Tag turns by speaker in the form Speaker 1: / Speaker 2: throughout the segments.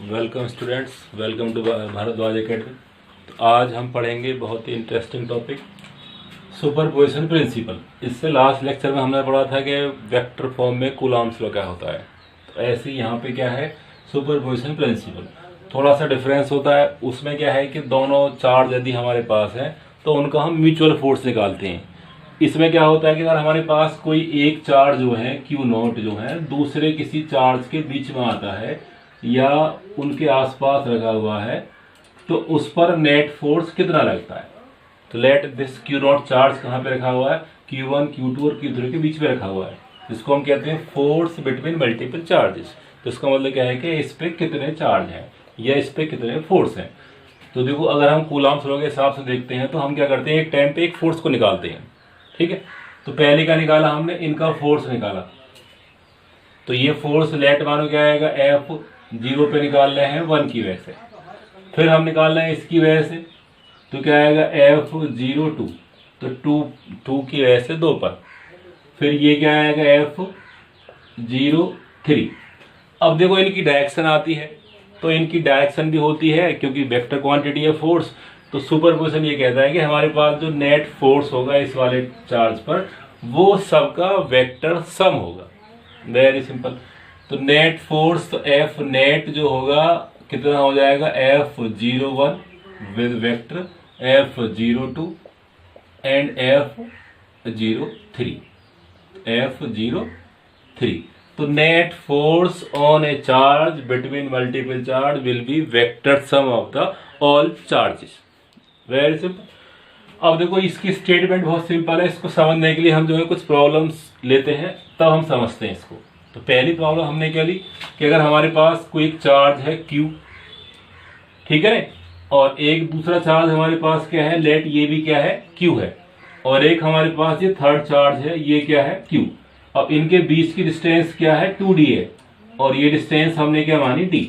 Speaker 1: Welcome students, welcome to Bharadwaj academy. तो आज हम पढ़ेंगे बहुत ही इंटरेस्टिंग टॉपिक सुपरपोजिशन प्रिंसिपल। इससे लास्ट लेक्चर में हमने पढ़ा था कि वेक्टर फॉर्म में कूलॉम्स लॉ क्या होता है। तो ऐसे ही यहाँ पे क्या है, सुपरपोजिशन प्रिंसिपल। थोड़ा सा डिफरेंस होता है। उसमें क्या है कि दोनों चार्ज यदि हमारे पास है तो उनका हम म्यूचुअल फोर्स निकालते हैं। इसमें क्या होता है कि अगर हमारे पास कोई एक चार्ज जो है क्यू नॉट जो है दूसरे किसी चार्ज के बीच में आता है या उनके आसपास रखा हुआ है तो उस पर नेट फोर्स कितना लगता है। तो let this Q not charge कहाँ पे रखा हुआ है, Q1, Q2 और Q3 के बीच में रखा हुआ है, जिसको हम कहते हैं फोर्स बिटवीन मल्टीपल चार्जेस। तो इसका मतलब क्या है कि इस पे कितने चार्ज हैं या इस पे कितने फोर्स हैं। तो देखो, अगर हम कूलॉम्स लॉ के हिसाब से देखते हैं तो हम क्या करते हैं, एक टाइम पे एक फोर्स को निकालते हैं। ठीक है, तो पहले का निकाला हमने, इनका फोर्स निकाला। तो ये फोर्स लेट मानो क्या आएगा, एफ 0 पे निकाल रहे हैं 1 की वजह से। फिर हम निकाल रहे हैं इसकी वजह से, तो क्या आएगा एफ 0 2, तो 2 की वजह से 2 पर। फिर ये क्या आएगा एफ 0 3। अब देखो इनकी डायरेक्शन आती है, तो इनकी डायरेक्शन भी होती है क्योंकि वेक्टर क्वांटिटी है फोर्स। तो सुपरपोजिशन ये कहता है कि हमारे पास जो नेट फोर्स होगा इस वाले चार्ज पर वो सबका वेक्टर सम होगा। Very simple. तो नेट फोर्स, तो एफ नेट जो होगा कितना हो जाएगा, F 01 with vector F 02 and F 03 F03। तो net force on A charge between multiple charge will be vector sum of the all charges. Very simple. अब देखो इसकी स्टेटमेंट बहुत सिंपल है। इसको समझने के लिए हम जो है कुछ प्रॉब्लम्स लेते हैं, तब हम समझते हैं इसको। तो पहली प्रॉब्लम हमने क्या ली कि अगर हमारे पास कोई एक चार्ज है Q, ठीक है, और एक दूसरा चार्ज हमारे पास क्या है, लेट ये भी क्या है Q है, और एक हमारे पास ये थर्ड चार्ज है, ये क्या है Q। अब इनके बीच की डिस्टेंस क्या है 2D है, और ये डिस्टेंस हमने क्या मानी D।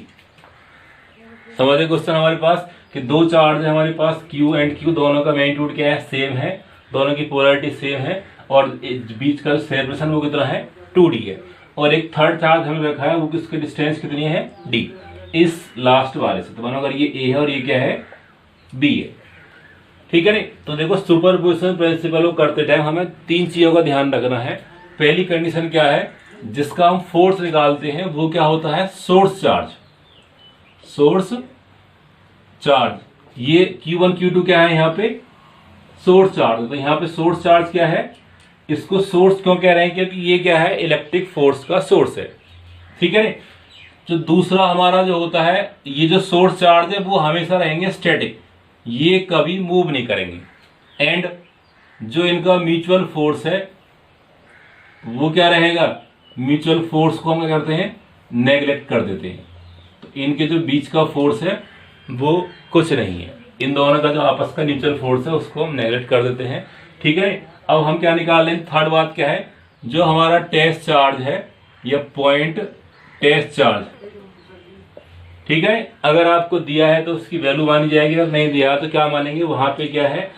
Speaker 1: समझे क्वेश्चन हमारे पास कि दो चार्ज है हमारे पास Q एंड Q, दोनों का मैग्नीट्यूड क्या है, सेम है, दोनों की पोलैरिटी सेम है, और बीच का सेपरेशन वो कितना है 2D है, और एक थर्ड चार्ज हमने रखा है वो किसकी डिस्टेंस कितनी है D इस लास्ट वाले से। तो मानो अगर ये A है और ये क्या है B है, ठीक है नहीं। तो देखो सुपरपोजिशन प्रिंसिपल को करते टाइम हमें तीन चीजों का ध्यान रखना है। पहली कंडीशन क्या है, जिसका हम फोर्स निकालते हैं वो क्या होता है, सोर्स चार्ज। सोर्स चार्ज ये Q1 Q2 क्या है, यहाँ पे सोर्स चार्ज। तो यहाँ पे सोर्स चार्ज क्या है, इसको सोर्स क्यों कह रहे हैं, क्योंकि ये क्या है इलेक्ट्रिक फोर्स का सोर्स है। ठीक है। जो दूसरा हमारा जो होता है, ये जो सोर्स चार्ज है वो हमेशा रहेंगे स्टैटिक, ये कभी मूव नहीं करेंगे। एंड जो इनका म्यूचुअल फोर्स है वो क्या रहेगा, म्यूचुअल फोर्स को हम क्या करते हैं, नेग्लेक्ट कर देते हैं। तो इनके जो बीच का फोर्स है वो कुछ नहीं है, इन दोनों का जो आपस का म्यूचुअल फोर्स है उसको हम नेग्लेक्ट कर देते हैं। ठीक है। अब हम क्या निकाल लें, थर्ड बात क्या है, जो हमारा टेस्ट चार्ज है या पॉइंट टेस्ट चार्ज, ठीक है, अगर आपको दिया है तो उसकी वैल्यू मानी जाएगी, अगर नहीं दिया तो क्या मानेंगे, वहां पे क्या है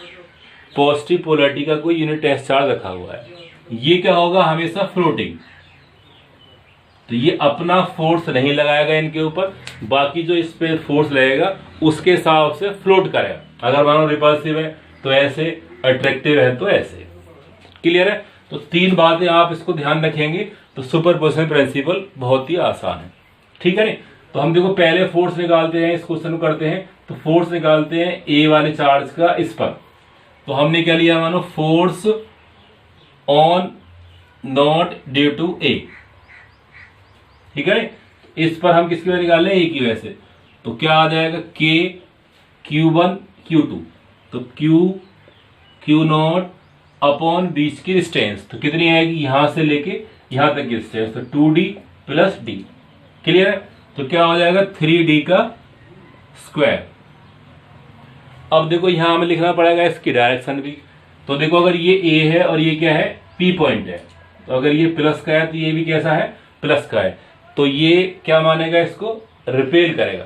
Speaker 1: पॉजिटिव पोलैरिटी का कोई यूनिट टेस्ट चार्ज रखा हुआ है। ये क्या होगा, हमेशा फ्लोटिंग। तो ये अपना फोर्स नहीं लगाएगा इनके ऊपर, बाकी जो इस पे फोर्स लगेगा उसके हिसाब से फ्लोट करेगा। अगर मानो रिपल्सिव है तो ऐसे, अट्रैक्टिव है तो ऐसे। क्लियर है। तो तीन बातें आप इसको ध्यान रखेंगे तो सुपरपोजिशन प्रिंसिपल बहुत ही आसान है। ठीक है नहीं। तो हम देखो पहले फोर्स निकालते हैं, इस क्वेश्चन को करते हैं। तो फोर्स निकालते हैं ए वाले चार्ज का इस पर। तो हमने क्या लिया, मानो force on not due to A. ठीक है। इस पर हम किसकी वजह निकाल रहे हैं, ए की वजह से। तो क्या आ जाएगा K Q1 Q2, तो Q नॉट अपॉन बीच की डिस्टेंस, तो कितनी आएगी, यहां से लेके यहां तक की डिस्टेंस, तो 2D प्लस D। क्लियर है। तो क्या हो जाएगा 3D का स्क्वायर। अब देखो यहां हमें लिखना पड़ेगा इसकी डायरेक्शन भी। तो देखो अगर ये A है और ये क्या है P पॉइंट है, तो अगर ये प्लस का है तो ये भी कैसा है, प्लस का है। तो ये क्या मानेगा, इसको रिपेल करेगा।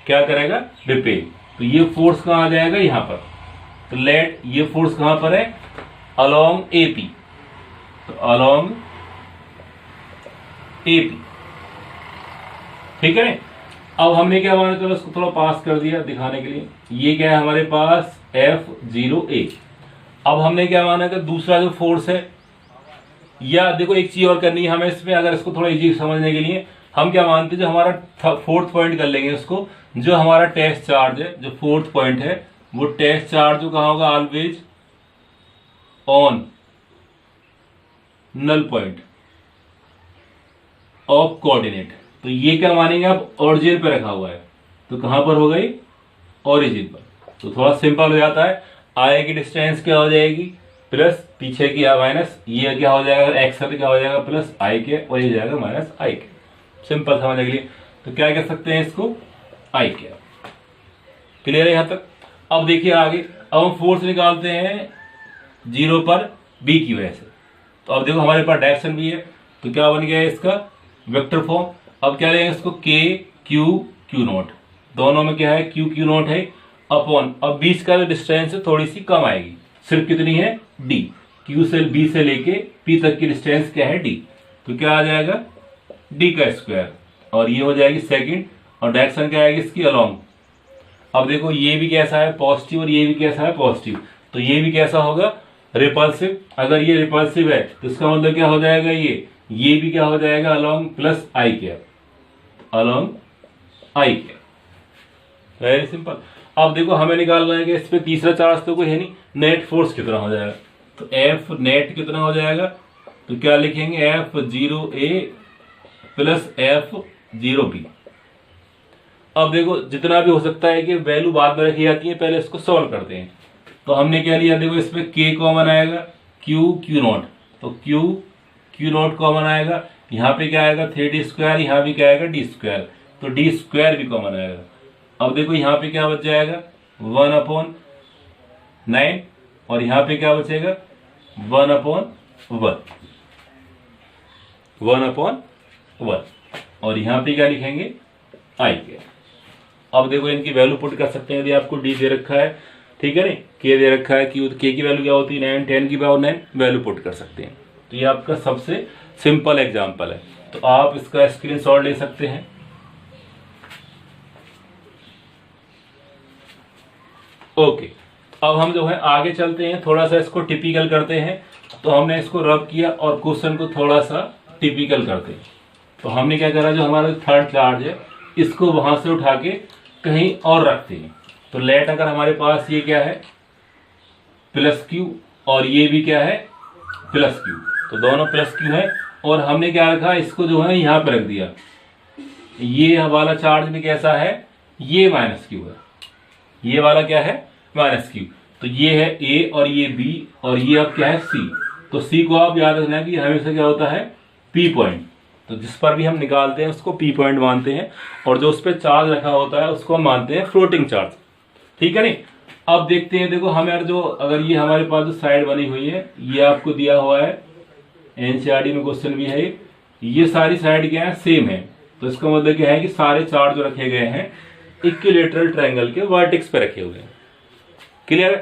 Speaker 1: क्या करेगा, रिपेल। तो ये फोर्स कहां आ जाएगा, यहां पर। तो लेट ये फोर्स कहां पर है, अलोंग AP। तो अलोंग AP, ठीक है। अब हमने क्या माना, चलो इसको थोड़ा पास कर दिया दिखाने के लिए। ये क्या है हमारे पास F0A। अब हमने क्या माना कि दूसरा जो फोर्स है, या देखो एक चीज और करनी है हमें इसमें, अगर इसको थोड़ा इजी समझने के लिए हम क्या मानते हैं, जो हमारा फोर्थ पॉइंट कर लेंगे उसको, जो हमारा टेस्ट चार्ज है, जो फोर्थ पॉइंट है वो टेस्ट चार्ज जो कहाँ होगा, always on null point of coordinate. तो ये क्या मानेंगे आप, ओरिजिन पे रखा हुआ है, तो कहां पर हो गई, ओरिजिन पर। तो थोड़ा सिंपल हो जाता है, आगे की डिस्टेंस क्या हो जाएगी, प्लस पीछे की माइनस, ये क्या हो जाएगा एक्स है तो क्या हो जाएगा प्लस आई के, और ये जाएगा माइनस आई के। सिंपल समझने के लिए तो क्या कह सकते हैं इसको, आई के। क्लियर है यहां तक। अब देखिए आगे, अब हम फोर्स निकालते हैं 0 पर बी की वजह से। तो अब देखो हमारे पास डायरेक्शन भी है, तो क्या बन गया है इसका वेक्टर फॉर्म। अब क्या लेंगे इसको, के क्यू क्यू नॉट, दोनों में क्या है क्यू क्यू नॉट है अपॉन, अब बीच का जो डिस्टेंस है थोड़ी सी कम आएगी, सिर्फ कितनी है डी, क्यू से बी से लेके पी तक की डिस्टेंस क्या है डी, तो क्या आ जाएगा डी का स्क्वायर, और ये हो जाएगी सेकंड, और डायरेक्शन क्या आएगी इसकी अलोंग। अब देखो ये भी कैसा है पॉजिटिव, और ये भी कैसा है पॉजिटिव, तो ये भी कैसा होगा रिपल्सिव। अगर ये रिपल्सिव है तो इसका मतलब क्या हो जाएगा, ये भी क्या हो जाएगा अलोंग प्लस आई कैप, अलोंग आई कैप। Very simple. अब देखो हमें निकालना है कि इस पे तीसरा चार्ज तो कोई है नहीं, नेट फोर्स कितना हो जाएगा, तो एफ नेट कितना हो जाएगा, तो क्या लिखेंगे F0A प्लस F0B। अब देखो जितना भी हो सकता है कि वैल्यू बाद में रखी जाती है, पहले इसको सॉल्व करते हैं। तो हमने क्या लिया, देखो इसमें K कॉमन आएगा, Q Q नॉट, तो Q Q नॉट कॉमन आएगा, यहाँ पे क्या आएगा 3D स्क्वायर, यहाँ भी क्या आएगा D स्क्वायर, तो D स्क्वायर भी कॉमन आएगा। अब देखो यहाँ पे क्या बच जाएगा 1/9, और यहाँ पे क्या बचेगा 1/1, 1/1, और यहाँ पे क्या लिखेंगे आई के। अब देखो इनकी वैल्यू पुट कर सकते हैं, यदि आपको डी दे रखा है, ठीक है नहीं, के दे रखा है, क्यू के की वैल्यू क्या होती है 9, 10 की वैल्यू पुट कर सकते हैं। तो ये आपका सबसे सिंपल एग्जांपल है, तो आप इसका स्क्रीनशॉट ले सकते हैं। ओके, अब हम जो है आगे चलते हैं, थोड़ा सा इसको टिपिकल करते हैं। तो हमने इसको रब किया और क्वेश्चन को थोड़ा सा टिपिकल करते हैं। तो हमने क्या करा, जो हमारा थर्ड चार्ज है इसको वहां से उठा के कहीं और रखते हैं। तो लेट अगर हमारे पास ये क्या है प्लस क्यू, और ये भी क्या है प्लस क्यू, तो दोनों प्लस क्यू है, और हमने क्या रखा इसको जो है यहाँ पे रख दिया। ये वाला चार्ज भी कैसा है, ये माइनस क्यू है, ये वाला क्या है माइनस क्यू, तो ये है ए और ये बी, और ये अब क्या है सी। तो सी को आप याद रखना कि हमेशा क्या होता है पी पॉइंट, तो जिस पर भी हम निकालते हैं उसको पी पॉइंट मानते हैं, और जो उस पर चार्ज रखा होता है उसको हम मानते हैं फ्लोटिंग चार्ज, ठीक है नहीं। अब देखते हैं, देखो हमें जो अगर ये हमारे पास जो साइड बनी हुई है, ये आपको दिया हुआ है एनसीईआरटी में क्वेश्चन भी है, ये सारी साइड क्या है सेम है, तो इसका मतलब क्या है कि सारे चार्ज जो रखे गए हैं इक्विलेटरल ट्रायंगल के वर्टेक्स पे रखे हुए हैं। क्लियर है।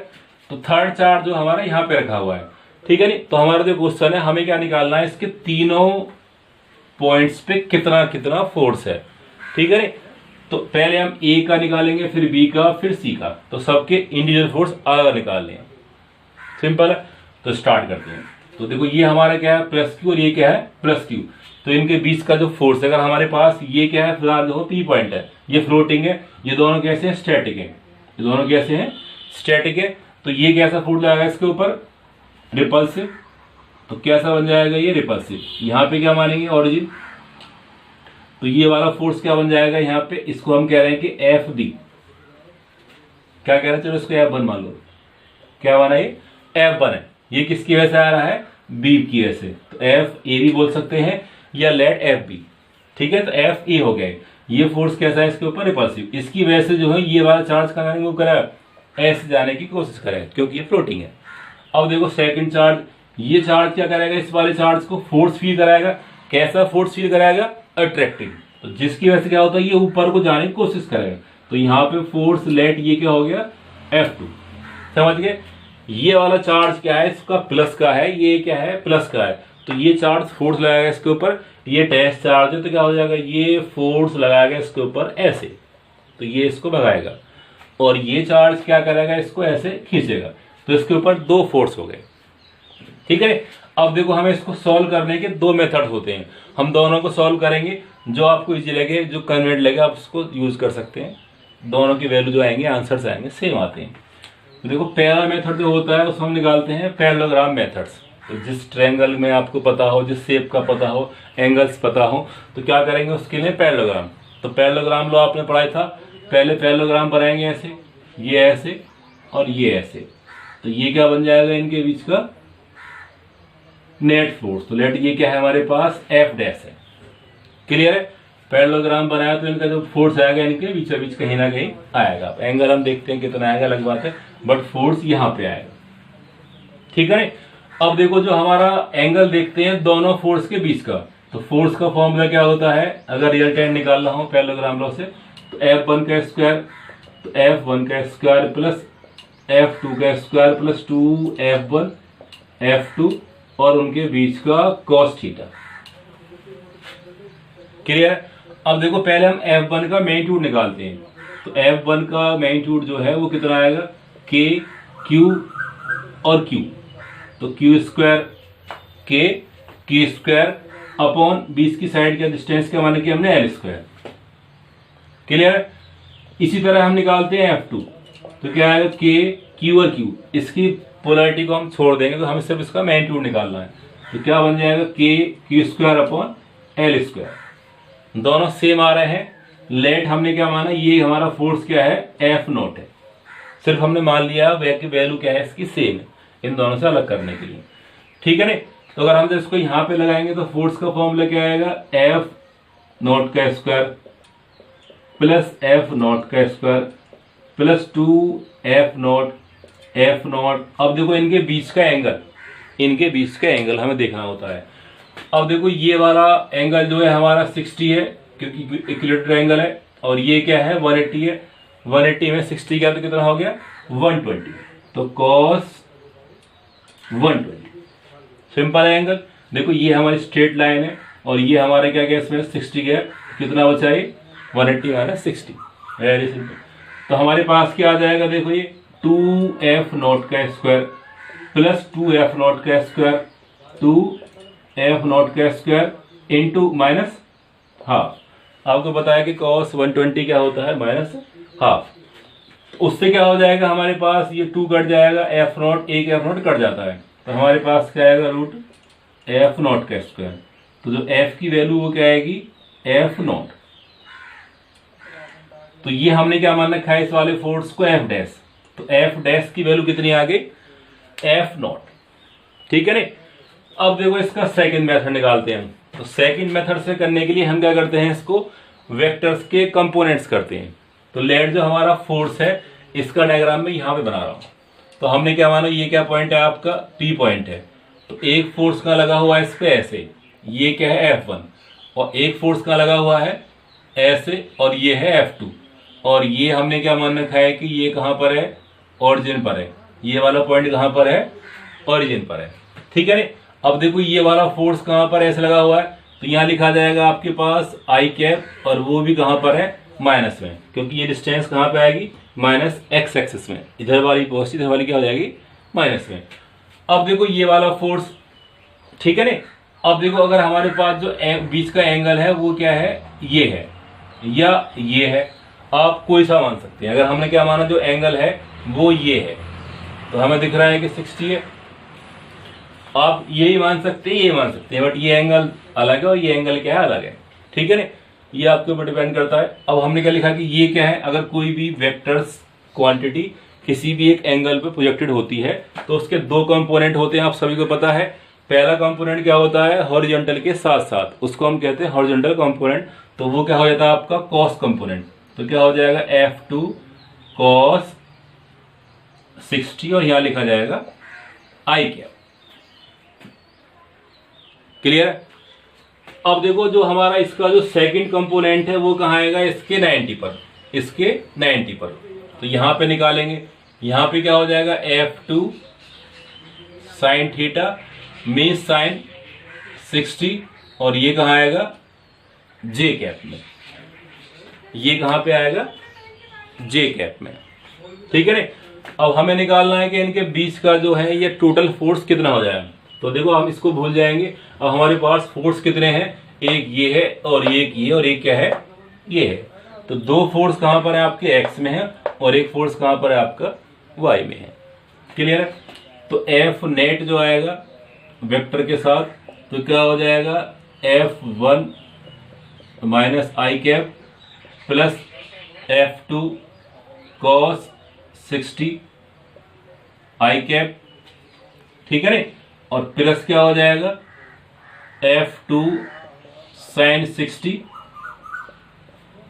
Speaker 1: तो थर्ड चार्ज जो हमारा यहाँ पे रखा हुआ है, ठीक है नहीं। तो हमारा जो क्वेश्चन है हमें क्या निकालना है, इसके तीनों पॉइंट्स पे कितना कितना फोर्स है, ठीक है नहीं। तो पहले हम ए का निकालेंगे, फिर बी का, फिर सी का, तो सबके इंडिविजुअल फोर्स अलग निकालने हैं। सिंपल है। तो स्टार्ट करते हैं। तो देखो ये हमारा क्या है प्लस क्यू, और ये क्या है प्लस क्यू, तो इनके बीच का जो फोर्स है, अगर हमारे पास ये क्या है फिलहाल देखो पी पॉइंट है, ये फ्लोटिंग है, ये दोनों कैसे हैं स्टैटिक है, ये दोनों कैसे हैं स्टैटिक है। तो ये कैसा फोर्स लगाएगा इसके ऊपर रिपल्सिव, तो कैसा बन जाएगा ये रिपल्सिव। यहाँ पे क्या मानेंगे ओरिजिन, तो ये वाला फोर्स क्या बन जाएगा यहाँ पे, इसको हम कह रहे हैं कि एफ डी, क्या कह रहे हैं, चलो इसको F1 मान लो, क्या बना ये F1 है। ये किसकी वजह से आ रहा है बी की वजह से, तो एफ ए भी बोल सकते हैं या लेट एफ बी, ठीक है। तो एफ ए हो गए, ये फोर्स कैसा है इसके ऊपर रिपल्सिव, इसकी वजह से जो है ये वाला चार्ज का मूव करा ऐसे जाने की कोशिश करें क्योंकि ये फ्लोटिंग है। अब देखो सेकंड चार्ज, ये चार्ज क्या करेगा, इस वाले चार्ज को फोर्स फील कराएगा। कैसा फोर्स फील कराएगा अट्रैक्टिव, तो जिसकी वजह से क्या होता है ये ऊपर को जाने की कोशिश करेगा। तो यहाँ पे फोर्स लेट ये क्या हो गया F2, समझ गए। ये वाला चार्ज क्या है इसका प्लस का है, ये क्या है प्लस का है, तो ये चार्ज फोर्स लगाएगा इसके ऊपर, ये टेस्ट चार्ज है तो क्या हो जाएगा, ये फोर्स लगाएगा इसके ऊपर ऐसे, तो ये इसको भगाएगा, और ये चार्ज क्या करेगा, इसको ऐसे खींचेगा, तो इसके ऊपर दो फोर्स हो गए। ठीक है, अब देखो हमें इसको सॉल्व करने के दो मेथड होते हैं, हम दोनों को सॉल्व करेंगे, जो आपको इजी लगे, जो कन्वीनियंट लगे आप उसको यूज कर सकते हैं। दोनों की वैल्यू जो आएंगे, आंसर्स आएंगे सेम आते हैं। तो देखो पहला मेथड जो होता है उसको हम निकालते हैं पैरेललोग्राम मेथड्स। तो जिस ट्रायंगल में आपको पता हो, जिस शेप का पता हो, एंगल्स पता हो, तो क्या करेंगे उसके लिए पैरेललोग्राम। तो पैरेललोग्राम लो आपने पढ़ाया था, पहले पैरेललोग्राम बनाएंगे ऐसे, ये ऐसे और ये ऐसे, तो ये क्या बन जाएगा, इनके बीच का नेट फोर्स। तो लेट ये क्या है हमारे पास, एफ डैश है। क्लियर है, पैरेललोग्राम बनाया तो इनका जो फोर्स आएगा इनके बीच बीच कहीं ना कहीं आएगा। एंगल हम देखते हैं कितना आएगा, अलग बात है, बट फोर्स यहाँ पे आएगा। ठीक है ना। अब देखो जो हमारा एंगल देखते हैं दोनों फोर्स के बीच का, तो फोर्स का फॉर्मूला क्या होता है, अगर रिजल्टेंट निकाल रहा हूं पैरेललोग्राम लॉ से, तो F1 का स्क्वायर, तो F1 का स्क्वायर प्लस F2 का स्क्वायर प्लस 2F1 F2 और उनके बीच का कॉस थीटा। क्लियर है। अब देखो पहले हम F1 का मैग्नीट्यूड निकालते हैं, तो F1 का मैग्नीट्यूड जो है वो कितना आएगा, K Q और Q, तो Q square K square upon बीच की साइड का डिस्टेंस का माने कि हमने L स्क्वायर। क्लियर है। इसी तरह हम निकालते हैं F2, तो क्या आएगा, K Q और Q, इसकी पोलैरिटी को हम छोड़ देंगे, तो हमें सिर्फ इसका मैग्नीट्यूड निकालना है, तो क्या बन जाएगा, K Q square upon L square. दोनों सेम आ रहे हैं। लेट हमने क्या माना, ये हमारा फोर्स क्या है, F नॉट है, सिर्फ हमने मान लिया वैल्यू क्या है इसकी सेम है, इन दोनों से अलग करने के लिए। ठीक है ना। तो अगर हम इसको यहाँ पे लगाएंगे तो फोर्स का फॉर्मूला क्या आएगा, F नॉट का स्क्वायर प्लस F नॉट का स्क्वायर प्लस 2F नॉट। अब देखो इनके बीच का एंगल हमें देखना होता है। अब देखो ये वाला एंगल जो है हमारा 60 है, क्योंकि इक्विलेटरल एंगल है, और ये क्या है 180 है। 180 में 60 क्या, तो कितना हो गया 120, तो cos 120। Simple angle. देखो ये हमारी स्ट्रेट लाइन है और ये हमारे क्या गया इसमें 60 गया, कितना बचा ये 180 माइनस 60। Very simple. तो हमारे पास क्या आ जाएगा, देखो ये 2F नॉट का स्क्वायर प्लस 2F नॉट का स्क्वायर 2F नॉट का स्क्वायर इंटू माइनस हाफ। आपको बताया कि cos 120 क्या होता है, माइनस हाफ। उससे क्या हो जाएगा, हमारे पास ये 2 कट जाएगा, F नॉट, एक F नॉट कट जाता है, तो हमारे पास क्या आएगा रूट F नॉट का स्क्वायर। तो जो F की वैल्यू वो क्या आएगी, F नॉट। तो ये हमने क्या मान रखा है इस वाले फोर्स को, F डैश, तो F डैश की वैल्यू कितनी आ गई, F नॉट। ठीक है ना। अब देखो इसका सेकंड मेथड निकालते हैं हम। तो सेकंड मेथड से करने के लिए हम क्या करते हैं, इसको वेक्टर्स के कंपोनेंट्स करते हैं। तो लेट जो हमारा फोर्स है इसका डायग्राम में यहां पे बना रहा हूं। तो हमने क्या माना, ये क्या पॉइंट है आपका, P पॉइंट है, तो एक फोर्स का लगा हुआ है इस पे ऐसे, ये क्या है F1, और एक फोर्स का लगा हुआ है ऐसे, और ये है F2, और ये हमने क्या मान रखा है कि ये कहां पर है, ओरिजिन पर है। ये वाला पॉइंट कहां पर है, ओरिजिन पर है। ठीक है। अब देखो ये वाला फोर्स कहां पर ऐसे लगा हुआ है, तो यहां लिखा जाएगा आपके पास आई कैप, और वो भी कहां पर है, माइनस में, क्योंकि ये डिस्टेंस कहां पे आएगी, माइनस एक्स एक्सिस में। इधर वाली पॉजिटिव, इधर वाली क्या हो जाएगी, माइनस में। अब देखो ये वाला फोर्स, ठीक है ना। अब देखो अगर हमारे पास जो बीच का एंगल है वो क्या है, ये है या ये है, आप कोई सा मान सकते हैं। अगर हमने क्या माना, जो एंगल है वो ये है, तो हमें दिख रहा है कि 60 है। आप यही मान सकते हैं, ये मान सकते हैं, बट ये एंगल अलग है और ये एंगल क्या है, अलग है। ठीक है ना। ये आपके ऊपर डिपेंड करता है। अब हमने क्या लिखा कि ये क्या है, अगर कोई भी वेक्टर्स क्वांटिटी किसी भी एक एंगल पे प्रोजेक्टेड होती है तो उसके दो कंपोनेंट होते हैं, आप सभी को पता है। पहला कंपोनेंट क्या होता है, हॉरिजॉन्टल के साथ साथ, उसको हम कहते हैं हॉरिजॉन्टल कंपोनेंट, तो वो क्या हो जाता है आपका कॉस कंपोनेंट। तो क्या हो जाएगा F2 cos 60, और यहां लिखा जाएगा आई कैप। क्लियर है। अब देखो जो हमारा इसका जो सेकंड कंपोनेंट है वो कहां आएगा, इसके 90 पर, इसके 90 पर। तो यहां पे निकालेंगे, यहां पे क्या हो जाएगा F2 sine theta mean sine 60 और ये कहाँ आएगा, जे कैप में। ये कहाँ पे आएगा, जे कैप में। ठीक है ना। अब हमें निकालना है कि इनके बीच का जो है ये टोटल फोर्स कितना हो जाएगा। तो देखो हम इसको भूल जाएंगे। अब हमारे पास फोर्स कितने हैं, एक ये है और एक ये और एक क्या है, ये है। तो दो फोर्स कहां पर है आपके, एक्स में है, और एक फोर्स कहां पर है आपका, वाई में है। क्लियर है। तो एफ नेट जो आएगा वेक्टर के साथ, तो क्या हो जाएगा, F1 माइनस आई कैप प्लस F2 cos 60 आई कैप। ठीक है ना। और प्लस क्या हो जाएगा, F2 sin 60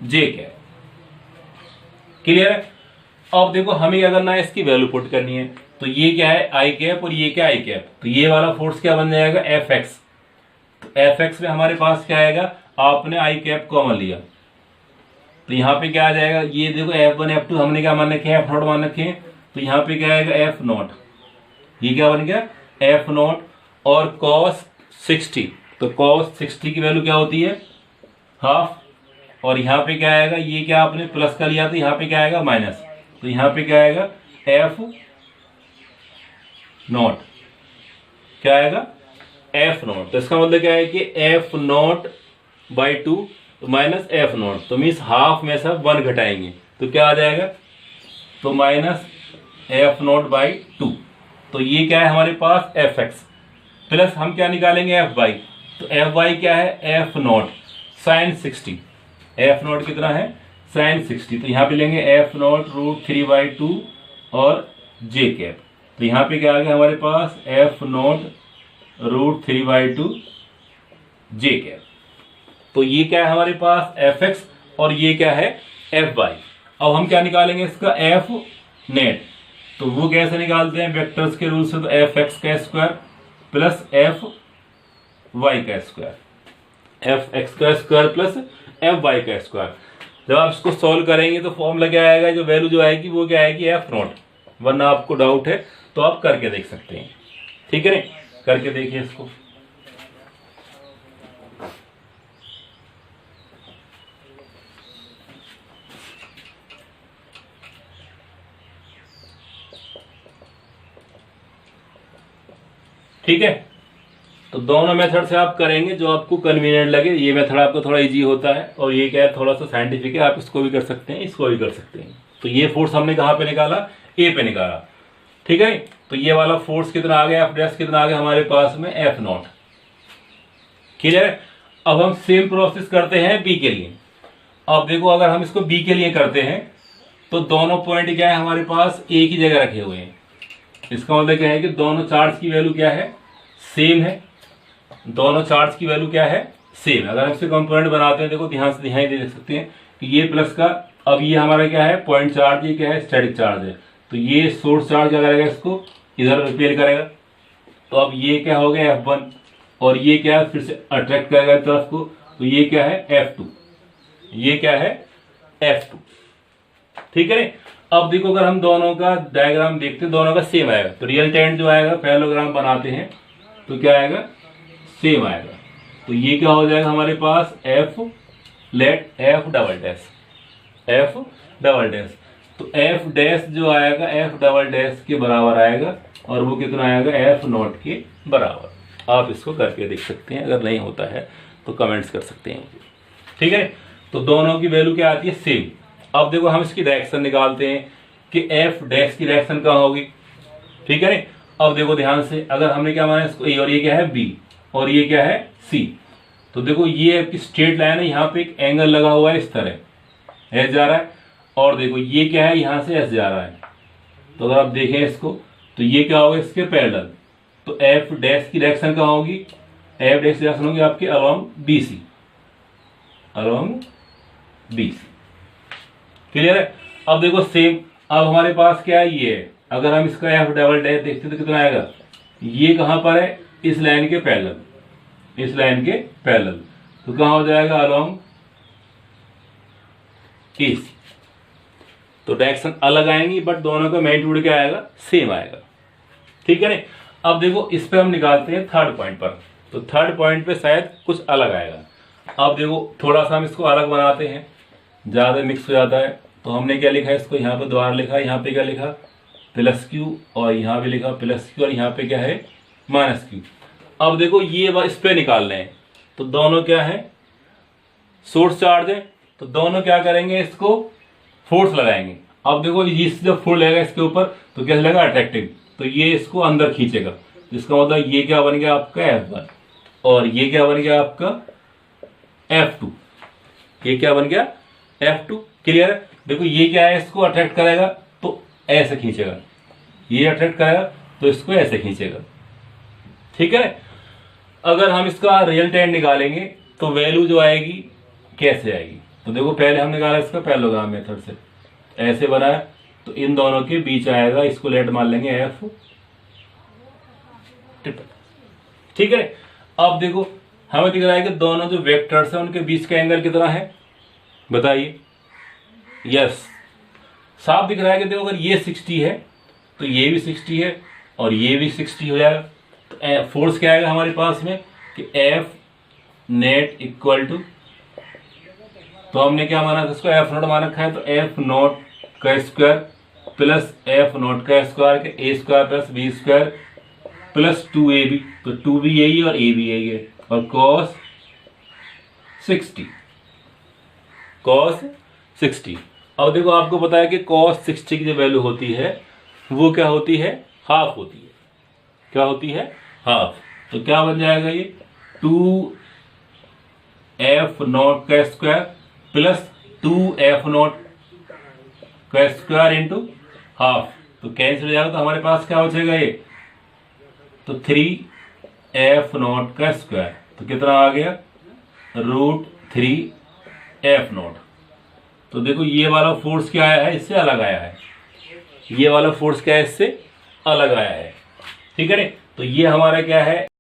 Speaker 1: जे कैप। क्लियर है। अब देखो हमें क्या करना है, इसकी वैल्यू पुट करनी है। तो ये क्या है, आई कैप, और ये क्या आई कैप। तो ये वाला फोर्स क्या बन जाएगा, Fx। तो Fx में हमारे पास क्या आएगा, आपने आई कैप कॉमन लिया तो यहाँ पे क्या आ जाएगा, ये देखो F1 F2 हमने क्या मान रखे हैं, F0 मान रखे हैं। तो यहाँ पे क्या आएगा, F0। ये क्या बन गया, F0 और cos 60। तो cos 60 की वैल्यू क्या होती है, हाफ। और यहाँ पे क्या आएगा, ये क्या आपने प्लस का लिया तो यहाँ पे क्या आएगा, माइनस। तो यहाँ पे क्या आएगा, F0 क्या आएगा, F0। तो इसका मतलब क्या है कि F0/2 माइनस F0। तो मीन्स हाफ में सब 1 घटाएंगे तो क्या आ जाएगा, तो माइनस F0/2। तो ये क्या है हमारे पास, Fx प्लस हम क्या निकालेंगे, Fy। तो Fy क्या है, F0 sin 60। F0 कितना है, sin 60। तो यहाँ पे लेंगे F0√3/2 और जे कैप। तो यहाँ पे क्या आ गया हमारे पास, F0√3/2 जे कैप। तो ये क्या है हमारे पास, Fx, और ये क्या है, Fy। अब हम क्या निकालेंगे इसका, F नेट। तो वो कैसे निकालते हैं, वेक्टर्स के रूल से। तो Fx का स्क्वायर प्लस Fy का स्क्वायर, Fx का स्क्वायर प्लस Fy का स्क्वायर। जब आप इसको सॉल्व करेंगे तो फॉर्मूला क्या आएगा, जो वैल्यू जो आएगी वो क्या आएगी, F0। वरना आपको डाउट है तो आप करके देख सकते हैं। ठीक है ना, करके देखिए इसको। ठीक है। तो दोनों मेथड से आप करेंगे जो आपको कन्वीनियंट लगे। ये मेथड आपको थोड़ा इजी होता है और ये क्या है, थोड़ा सा साइंटिफिक है। आप इसको भी कर सकते हैं, इसको भी कर सकते हैं। तो ये फोर्स हमने कहाँ पे निकाला, ए पे निकाला। ठीक है। तो ये वाला फोर्स कितना आ गया, F' कितना आ गया हमारे पास में, F0। क्लियर है। अब हम सेम प्रोसेस करते हैं बी के लिए। अब देखो अगर हम इसको बी के लिए करते हैं तो दोनों पॉइंट क्या है हमारे पास, एक ही जगह रखे हुए हैं। इसका मतलब क्या है कि दोनों चार्ज की वैल्यू क्या है, सेम है। दोनों चार्ज की वैल्यू क्या है, सेम। अगर हम इससे कंपोनेंट बनाते हैं, देखो ध्यान से देख सकते हैं कि ये प्लस का, अब ये हमारा क्या है, पॉइंट चार्ज, ये क्या है, स्टैटिक चार्ज है। तो ये सोर्स चार्ज क्या करेगा, इसको इधर रिपेल करेगा। तो अब ये क्या हो गया, F1, और ये क्या है, फिर से अट्रैक्ट करेगा इस तरफ को। तो ये क्या है, F2, ये क्या है, F2। ठीक है। अब देखो अगर हम दोनों का डायग्राम देखते हैं, दोनों का सेम आएगा। तो रिजल्टेंट जो आएगा, पैरेललोग्राम बनाते हैं तो क्या आएगा, सेम आएगा। तो ये क्या हो जाएगा हमारे पास, F let F double dash. तो F डैश जो आएगा F डबल डैश के बराबर आएगा, और वो कितना आएगा, F0 के बराबर। आप इसको करके देख सकते हैं, अगर नहीं होता है तो कमेंट्स कर सकते हैं। ठीक है। तो दोनों की वैल्यू क्या आती है, सेम। अब देखो हम इसकी डायरेक्शन निकालते हैं कि F डैश की डायरेक्शन कहाँ होगी। ठीक है ना। अब देखो ध्यान से, अगर हमने क्या माना इसको A, और ये क्या है B, और ये क्या है C। तो देखो ये आपकी स्ट्रेट लाइन है, यहाँ पे एक एंगल लगा हुआ है इस तरह, S जा रहा है। और देखो ये क्या है, यहाँ से S जा रहा है। तो अगर आप देखें इसको तो ये क्या होगा, इसके पैरेलल। तो F डैश की डायरेक्शन कहाँ होगी, F डैश की डायरेक्शन होगी आपकी अलोंग BC। क्लियर है। अब देखो सेम, अब हमारे पास क्या है, ये है। अगर हम इसका F डबल डैश देखते तो कितना आएगा, ये कहां पर है, इस लाइन के पैरेलल, तो कहां हो जाएगा, अलोंग AC। तो डायरेक्शन अलग आएंगी बट दोनों का मैग्नीट्यूड क्या आएगा, सेम आएगा। ठीक है ना। अब देखो इस पे हम निकालते हैं थर्ड पॉइंट पर। तो थर्ड पॉइंट पे शायद कुछ अलग आएगा। अब देखो थोड़ा सा हम इसको अलग बनाते हैं, ज़्यादा मिक्स हो जाता है। तो हमने क्या लिखा है इसको, यहाँ पे दोबारा लिखा, यहाँ पे क्या लिखा प्लस क्यू, और यहाँ पे लिखा प्लस क्यू, और यहाँ पे क्या है माइनस क्यू। अब देखो ये इस पे निकालने हैं, तो दोनों क्या है सोर्स चार्ज है, तो दोनों क्या करेंगे इसको फोर्स लगाएंगे। अब देखो ये जब फोर्स लगेगा इसके ऊपर तो क्या लगेगा अट्रैक्टिव, तो ये इसको अंदर खींचेगा। इसका मतलब ये क्या बन गया आपका F1 और ये क्या बन गया आपका F2। ये क्या बन गया F2। क्लियर है। देखो ये क्या है इसको अट्रैक्ट करेगा तो ऐसे खींचेगा, ये अट्रैक्ट करेगा तो इसको ऐसे खींचेगा। ठीक है। अगर हम इसका रिजल्टेंट निकालेंगे तो वैल्यू जो आएगी कैसे आएगी, तो देखो पहले हम निकाला इसका पैरेललोग्राम मेथड से, ऐसे बनाया तो इन दोनों के बीच आएगा, इसको लेट मान लेंगे एफ। ठीक है। अब देखो हमें दिख रहा है कि दोनों जो वेक्टर्स हैं उनके बीच का एंगल कितना है बताइए। यस, साफ दिख रहा है कि देखो अगर ये 60 है तो ये भी 60 है और ये भी 60 हो जाएगा। तो फोर्स क्या आएगा हमारे पास में कि एफ नेट इक्वल टू, तो हमने क्या माना था इसको एफ नोट मान रखा है, तो एफ नोट का स्क्वायर प्लस एफ नोट का स्क्वायर के A square plus B square plus 2ab, तो 2 भी यही है और a भी यही है, और cos 60। अब देखो आपको पता है कि cos 60 की जो वैल्यू होती है वो क्या होती है हाफ होती है। क्या होती है हाफ। तो क्या बन जाएगा ये 2f नोट का स्क्वायर प्लस 2f नोट का स्क्वायर इंटू हाफ, तो कैंसिल हो जाएगा। तो हमारे पास क्या बचेगा ये, तो 3f नोट का स्क्वायर, तो कितना आ गया √3f नोट। तो देखो ये वाला फोर्स क्या आया है इससे अलग आया है, ये वाला फोर्स क्या है इससे अलग आया है। ठीक है। तो ये हमारा क्या है